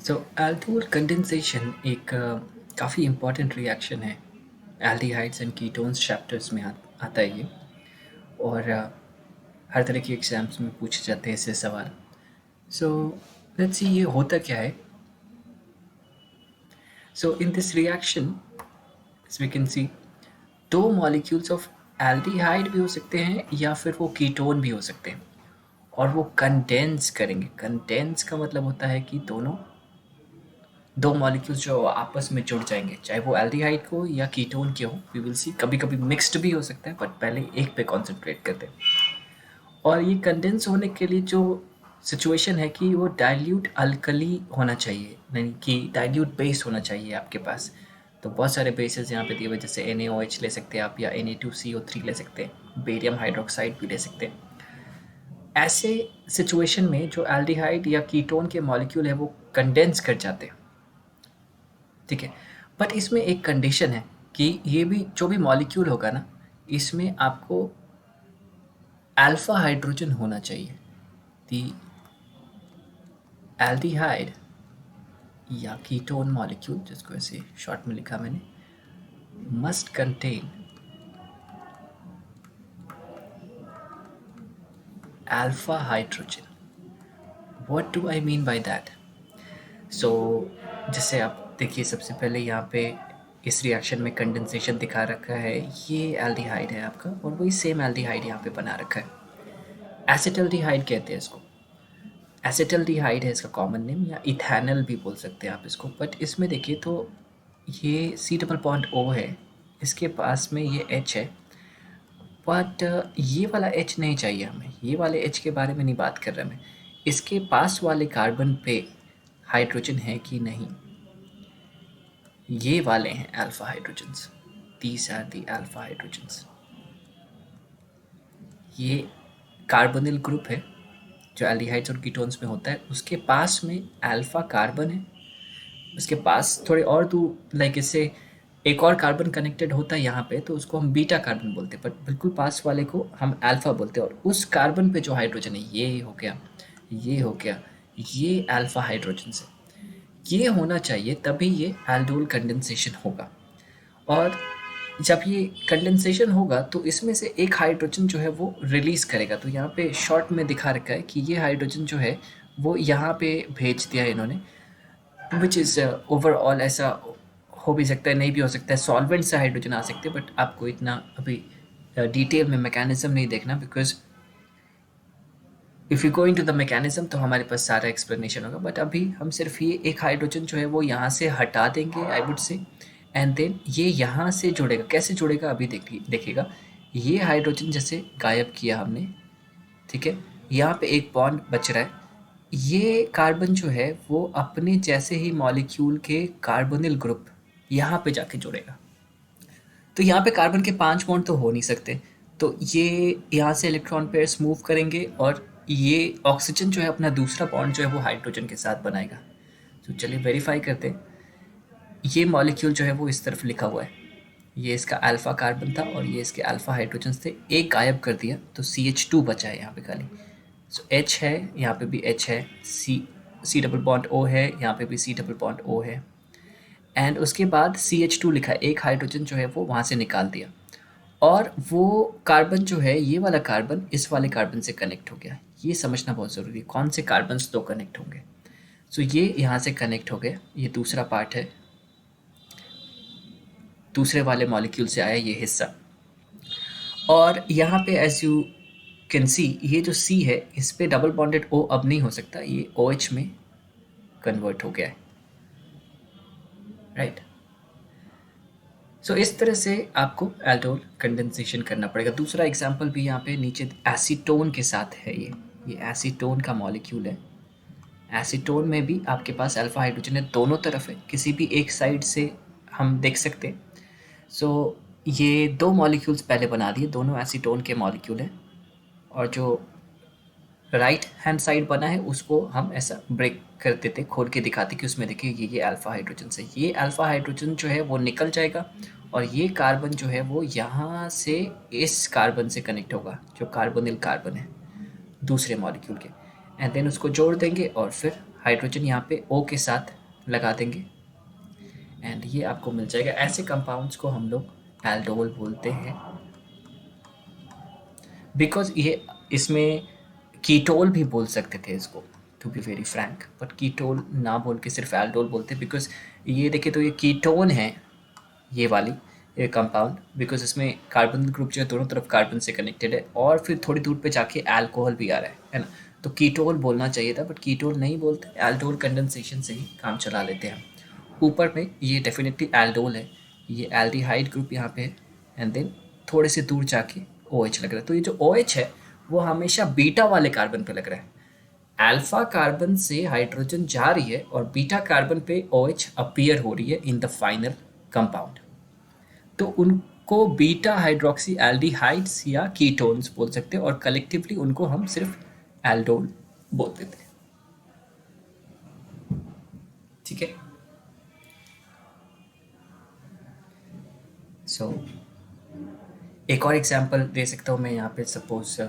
सो aldol condensation एक काफ़ी important reaction है। एल्डिहाइड्स एंड कीटोन्स चैप्टर्स में आता है ये। और हर तरह के एग्जाम्स में पूछे जाते हैं इससे सवाल। सो लेट्स सी ये होता क्या है। So in this reaction we can see दो मॉलिक्यूल्स ऑफ एल्डिहाइड भी हो सकते हैं या फिर वो कीटोन भी हो सकते हैं, और वो कंडेंस करेंगे। कंडेंस का मतलब होता है कि दोनों दो मॉलिक्यूल्स जो आपस में जुड़ जाएंगे, चाहे वो एल्डिहाइड को या कीटोन के हो। वी विल सी, कभी कभी मिक्स्ड भी हो सकता है, बट पहले एक पे कॉन्सेंट्रेट करते हैं। और ये कंडेंस होने के लिए जो सिचुएशन है कि वो डाइल्यूट अल्कली होना चाहिए, यानी कि डाइल्यूट बेस होना चाहिए आपके पास। तो बहुत सारे बेसेस यहाँ पे दिए हुए, जैसे NaOH ले सकते हैं आप, या Na2CO3 ले सकते हैं, बेरियम हाइड्रोक्साइड भी ले सकते हैं। ऐसे सिचुएशन में जो एल्डिहाइड या कीटोन के मॉलिक्यूल है वो कंडेंस कर जाते हैं, ठीक है। बट इसमें एक कंडीशन है कि ये भी जो भी मॉलिक्यूल होगा ना, इसमें आपको अल्फा हाइड्रोजन होना चाहिए। दी एल्डिहाइड या कीटोन मॉलिक्यूल, जिसको ऐसे शॉर्ट में लिखा मैंने, must contain alpha hydrogen. What do I mean by that? So जैसे आप देखिए, सबसे पहले यहाँ पे इस रिएक्शन में कंडेंसेशन दिखा रखा है, ये एल्डिहाइड है आपका, और वही सेम एल्डिहाइड यहाँ पे बना रखा है। एसिटल्डिहाइड कहते हैं इसको। एसिटल्डिहाइड है इसका कॉमन नेम, या इथैनल भी बोल सकते हैं आप इसको। बट इसमें देखिए तो ये C+O है, इसके पास में ये H है, बट ये वाला H नहीं चाहिए हमें। ये वाले H के बारे में नहीं बात कर रहा मैं। इसके पास वाले कार्बन पे हाइड्रोजन है कि नहीं, ये वाले हैं alpha hydrogens. These are the alpha hydrogens. ये कार्बोनिल ग्रुप है जो एल्डिहाइड्स और कीटोन्स में होता है, उसके पास में अल्फा कार्बन है। उसके पास थोड़े और दूर, लाइक इससे एक और कार्बन कनेक्टेड होता है यहाँ पे, तो उसको हम बीटा कार्बन बोलते हैं, बट बिल्कुल पास वाले को हम अल्फा बोलते हैं। और उस कार्बन पे जो हाइड्रोजन है, ये हो गया, ये हो गया, ये अल्फा हाइड्रोजन से ये होना चाहिए, तभी ये एल्डोल कंडेंसेशन होगा। और जब ये कंडेंसेशन होगा तो इसमें से एक हाइड्रोजन जो है वो रिलीज करेगा। तो यहाँ पे शॉर्ट में दिखा रखा है कि ये हाइड्रोजन जो है वो यहाँ पे भेज दिया है इन्होंने, विच इज़ ओवरऑल ऐसा हो भी सकता है, नहीं भी हो सकता है। सॉल्वेंट से हाइड्रोजन आ सकते हैं, बट आपको इतना अभी डिटेल में मैकेनिज्म नहीं देखना, because if you go into the mechanism तो हमारे पास सारा एक्सप्लेनेशन होगा। बट अभी हम सिर्फ ये एक हाइड्रोजन जो है वो यहाँ से हटा देंगे, I would say, and then ये यहाँ से जुड़ेगा। कैसे जुड़ेगा अभी देखिएगा। ये हाइड्रोजन जैसे गायब किया हमने, ठीक है, यहाँ पे एक बॉन्ड बच रहा है। ये कार्बन जो है वो अपने जैसे ही मॉलिक्यूल के कार्बोनिल ग्रुप यहाँ पे जाके जुड़ेगा। तो यहाँ पे कार्बन के 5 बॉन्ड तो हो नहीं सकते, तो ये यहाँ से इलेक्ट्रॉन पेयर्स मूव करेंगे, और ये ऑक्सीजन जो है अपना दूसरा बॉन्ड जो है वो हाइड्रोजन के साथ बनाएगा। तो चलिए वेरीफाई करते हैं। ये मॉलिक्यूल जो है वो इस तरफ लिखा हुआ है, ये इसका अल्फा कार्बन था और ये इसके अल्फा हाइड्रोजन थे। एक गायब कर दिया तो CH2 बचा है यहाँ पे खाली। सो H है, यहाँ पे भी H है, C डबल बॉन्ड O है, यहाँ पे भी C डबल बॉन्ड O है, एंड उसके बाद CH2 लिखा है। एक हाइड्रोजन जो है वो वहाँ से निकाल दिया, और वो कार्बन जो है, ये वाला कार्बन इस वाले कार्बन से कनेक्ट हो गया। ये समझना बहुत ज़रूरी है, कौन से कार्बन दो कनेक्ट होंगे। सो ये यहाँ से कनेक्ट हो गया, ये दूसरा पार्ट है, दूसरे वाले मॉलिक्यूल से आया ये हिस्सा। और यहाँ पे एज यू कैन सी, ये जो C है इस पे डबल बॉन्डेड O अब नहीं हो सकता, ये OH में कन्वर्ट हो गया है, राइट। सो इस तरह से आपको एल्डोल कंडेंसेशन करना पड़ेगा। दूसरा एग्जांपल भी यहाँ पे नीचे एसीटोन के साथ है। ये एसीटोन का मॉलिक्यूल है। एसीटोन में भी आपके पास अल्फा हाइड्रोजन है, दोनों तरफ है, किसी भी एक साइड से हम देख सकते हैं। सो ये दो मॉलिक्यूल्स पहले बना दिए, दोनों एसीटोन के मॉलिक्यूल हैं, और जो राइट हैंड साइड बना है उसको हम ऐसा ब्रेक कर देते, खोल के दिखाते कि उसमें देखिए ये अल्फा हाइड्रोजन से, ये अल्फा हाइड्रोजन जो है वो निकल जाएगा, और ये कार्बन जो है वो यहाँ से इस कार्बन से कनेक्ट होगा, जो कार्बोनिल कार्बन है दूसरे मॉलिक्यूल के, एंड देन उसको जोड़ देंगे और फिर हाइड्रोजन यहाँ पे O के साथ लगा देंगे एंड ये आपको मिल जाएगा। ऐसे कंपाउंड्स को हम लोग एल्डोल बोलते हैं बिकॉज ये इसमें कीटोल भी बोल सकते थे इसको, to be very frank, but ketol ना बोल के सिर्फ एल्डोल बोलते बिकॉज ये देखे तो ये कीटोन है ये वाली ये कंपाउंड, बिकॉज इसमें कार्बन ग्रुप जो है दोनों तरफ कार्बन से कनेक्टेड है और फिर थोड़ी दूर पे जाके अल्कोहल भी आ रहा है ना। तो कीटोल बोलना चाहिए था बट कीटोल नहीं बोलते, एल्डोल कंडेंसेशन से ही काम चला लेते हैं। ऊपर में ये डेफिनेटली एल्डोल है, ये एल्डिहाइड ग्रुप यहाँ पे है एंड देन थोड़े से दूर जाके OH लग रहा है। तो ये जो OH है वो हमेशा बीटा वाले कार्बन पे लग रहा है। अल्फा कार्बन से हाइड्रोजन जा रही है और बीटा कार्बन पे OH अपीयर हो रही है इन द फाइनल कंपाउंड। तो उनको बीटा हाइड्रोक्सी एल्डिहाइड्स या कीटोन्स बोल सकते हैं और कलेक्टिवली उनको हम सिर्फ एल्डोल बोलते थे। ठीक है, सो एक और एग्जांपल दे सकता हूँ मैं यहाँ पे। सपोज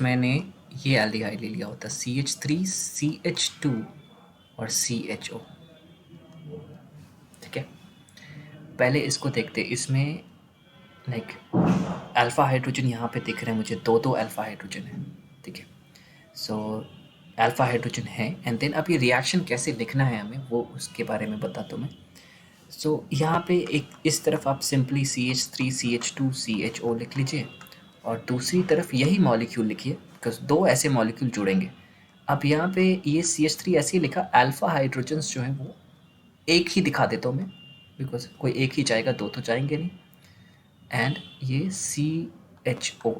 मैंने ये एल्डिहाइड ले लिया होता CH3CH2 और CHO। ठीक है, पहले इसको देखते, इसमें लाइक अल्फा हाइड्रोजन यहाँ पे दिख रहे हैं मुझे, दो अल्फा हाइड्रोजन है। ठीक है, सो अल्फा हाइड्रोजन है एंड देन अब ये रिएक्शन कैसे लिखना है हमें वो उसके बारे में बताता हूँ मैं। सो यहाँ पे एक इस तरफ आप सिंपली CH3CH2CHO लिख लीजिए और दूसरी तरफ यही मॉलिक्यूल लिखिए बिकॉज दो ऐसे मॉलिक्यूल जुड़ेंगे। अब यहाँ पे ये CH3 ऐसे ही लिखा, अल्फा हाइड्रोजन्स जो हैं वो एक ही दिखा देता हूँ मैं बिकॉज कोई एक ही जाएगा, दो तो जाएंगे नहीं। एंड ये CHO।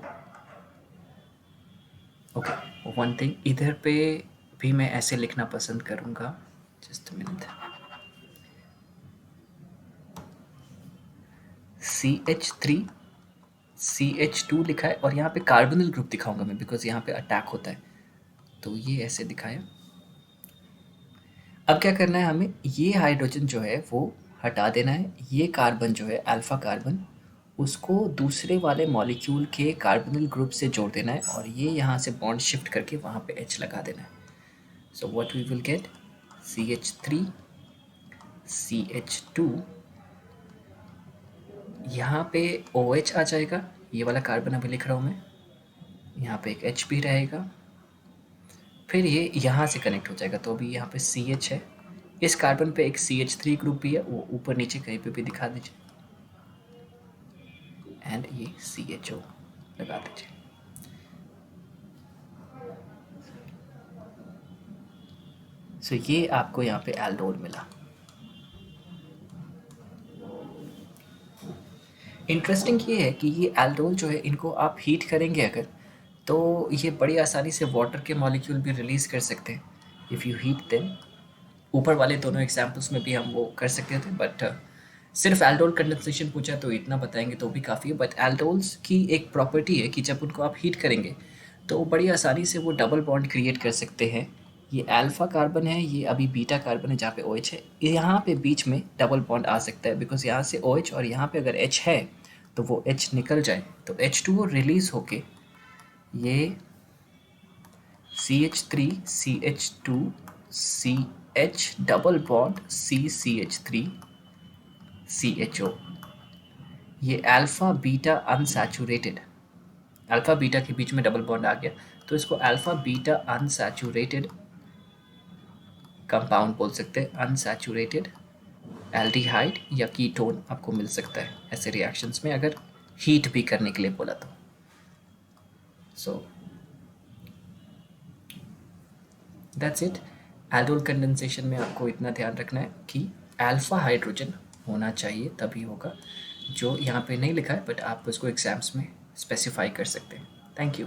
ओके, वन थिंग इधर पे भी मैं ऐसे लिखना पसंद करूँगा, जस्ट मिनट। CH3CH2 लिखा है और यहाँ पे कार्बोनिल ग्रुप दिखाऊंगा मैं बिकॉज यहाँ पे अटैक होता है, तो ये ऐसे दिखाया। अब क्या करना है हमें, ये हाइड्रोजन जो है वो हटा देना है, ये कार्बन जो है अल्फा कार्बन उसको दूसरे वाले मॉलिक्यूल के कार्बोनिल ग्रुप से जोड़ देना है और ये यहाँ से बॉन्ड शिफ्ट करके वहाँ पे H लगा देना है। So what we will get, CH3CH2, यहाँ पे OH आ जाएगा, ये वाला कार्बन अभी लिख रहा हूँ मैं, यहाँ पे एक H भी रहेगा, फिर ये यहाँ से कनेक्ट हो जाएगा। तो अभी यहाँ पे CH है, इस कार्बन पे एक CH3 ग्रुप भी है, वो ऊपर नीचे कहीं पे भी दिखा दीजिए एंड ये CHO लगा दीजिए। सो ये आपको यहाँ पे एल्डोल मिला। इंटरेस्टिंग ये है कि ये एल्डोल जो है इनको आप हीट करेंगे अगर, तो ये बड़ी आसानी से वाटर के मॉलिक्यूल भी रिलीज कर सकते हैं इफ़ यू हीट देम। ऊपर वाले दोनों एग्जाम्पल्स में भी हम वो कर सकते थे बट सिर्फ एल्डोल कंडेंसेशन पूछा तो इतना बताएंगे तो भी काफ़ी है। बट एल्डोल्स की एक प्रॉपर्टी है कि जब उनको आप हीट करेंगे तो बड़ी आसानी से वो डबल बॉन्ड क्रिएट कर सकते हैं। ये अल्फा कार्बन है, ये अभी बीटा कार्बन है जहाँ पे OH है, यहाँ पे बीच में डबल बॉन्ड आ सकता है बिकॉज यहाँ से OH और यहाँ पे अगर H है तो वो H निकल जाए तो H2O रिलीज होके ये CH3CH2 CH double bond CCH3 CHO, ये alpha beta unsaturated, alpha beta के बीच में डबल बॉन्ड आ गया तो इसको अल्फा बीटा अनसैचुरेटेड कंपाउंड बोल सकते हैं। अनसैचुरेटेड एल्डिहाइड या कीटोन आपको मिल सकता है ऐसे रिएक्शंस में अगर हीट भी करने के लिए बोला तो। So that's it. Aldol condensation में आपको इतना ध्यान रखना है कि अल्फा हाइड्रोजन होना चाहिए तभी होगा, जो यहाँ पे नहीं लिखा है बट आप उसको एग्जाम्स में स्पेसिफाई कर सकते हैं। Thank you.